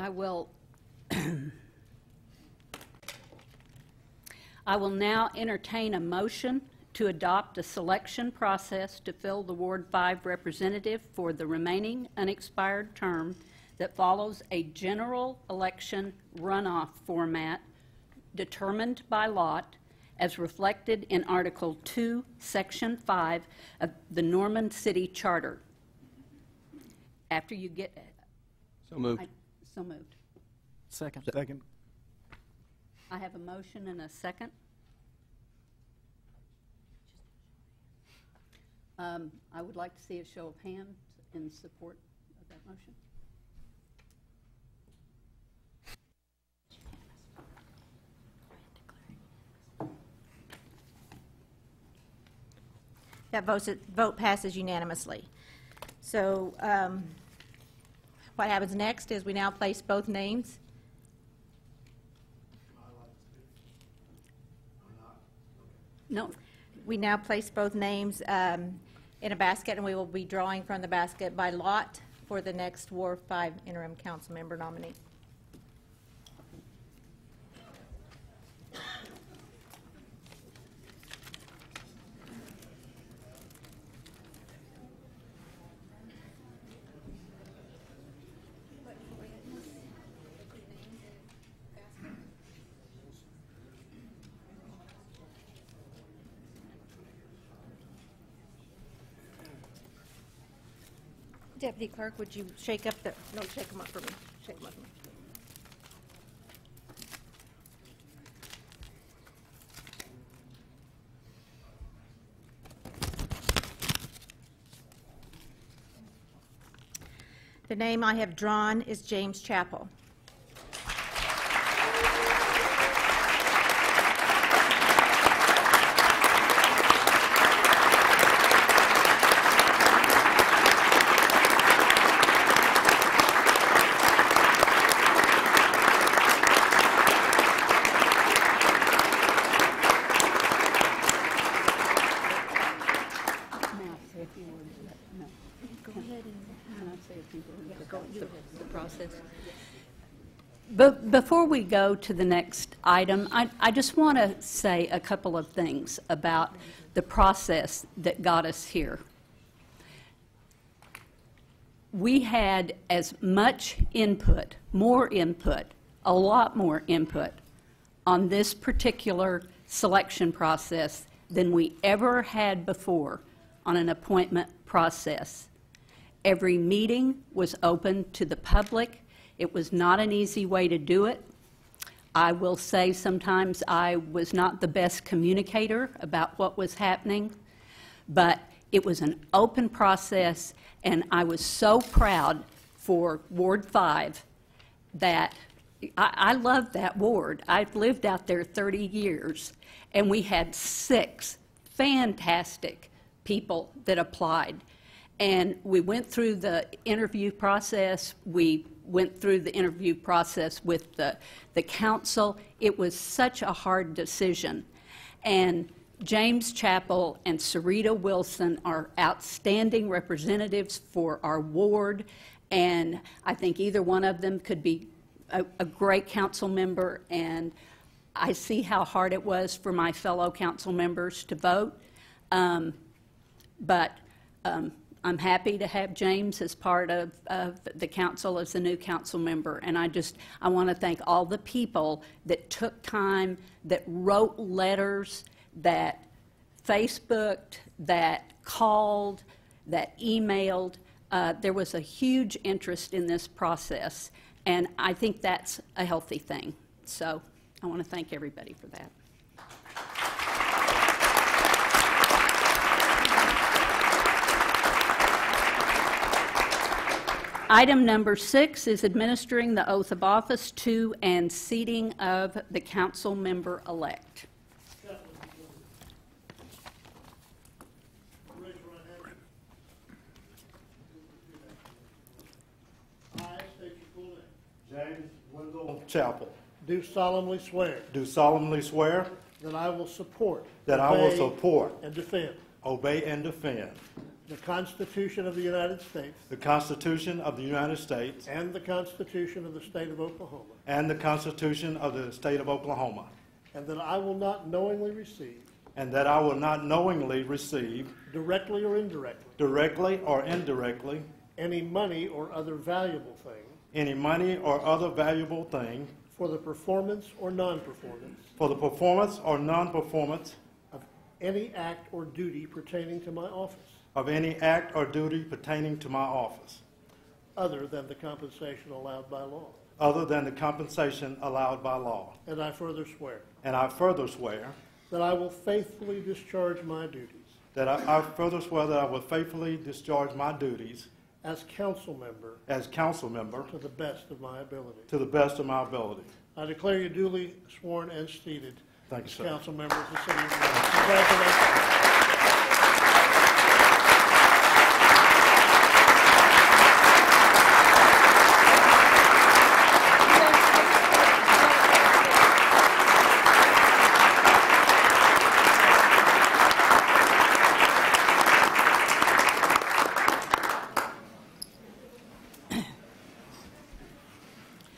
I will I will now entertain a motion to adopt a selection process to fill the Ward 5 representative for the remaining unexpired term that follows a general election runoff format determined by lot as reflected in Article 2, Section 5 of the Norman City Charter. After you get... So moved. So moved. Second. Second. I have a motion and a second. I would like to see a show of hands in support of that motion. That vote passes unanimously. So what happens next is we now place both names. No. We now place both names in a basket, and we will be drawing from the basket by lot for the next Ward 5 interim council member nominee. Deputy Clerk, would you shake up the, no, shake them up for me. Shake them up for me. The name I have drawn is James Chappell. But before we go to the next item, I just want to say a couple of things about the process that got us here. We had as much input, more input, a lot more input on this particular selection process than we ever had before on an appointment process. Every meeting was open to the public. It was not an easy way to do it. I will say sometimes I was not the best communicator about what was happening, but it was an open process, and I was so proud for Ward 5 that I love that ward. I've lived out there 30 years, and we had 6 fantastic people that applied. And we went through the interview process. We went through the interview process with the council. It was such a hard decision. And James Chappell and Sarita Wilson are outstanding representatives for our ward, and I think either one of them could be a great council member, and I see how hard it was for my fellow council members to vote. But I'm happy to have James as part of the council as a new council member, and I want to thank all the people that took time, that wrote letters, that Facebooked, that called, that emailed. There was a huge interest in this process, and I think that's a healthy thing. So I want to thank everybody for that. Item number 6 is administering the oath of office to and seating of the council member-elect. James Wendell Chappell. Do solemnly swear Do solemnly swear that I will support, that I will support, and defend obey, and defend the Constitution of the United States the Constitution of the United States and the Constitution of the State of Oklahoma, and the Constitution of the State of Oklahoma, and that I will not knowingly receive, and that I will not knowingly receive, directly or indirectly, directly or indirectly, any money or other valuable thing any money or other valuable thing for the performance or non-performance for the performance or non-performance of any act or duty pertaining to my office, of any act or duty pertaining to my office, other than the compensation allowed by law. other than the compensation allowed by law. And I further swear And I further swear that I will faithfully discharge my duties that I further swear that I will faithfully discharge my duties as council member as council member to the best of my ability. to the best of my ability. I declare you duly sworn and seated Thank you, as sir. council member of the city of Monroe. Congratulations.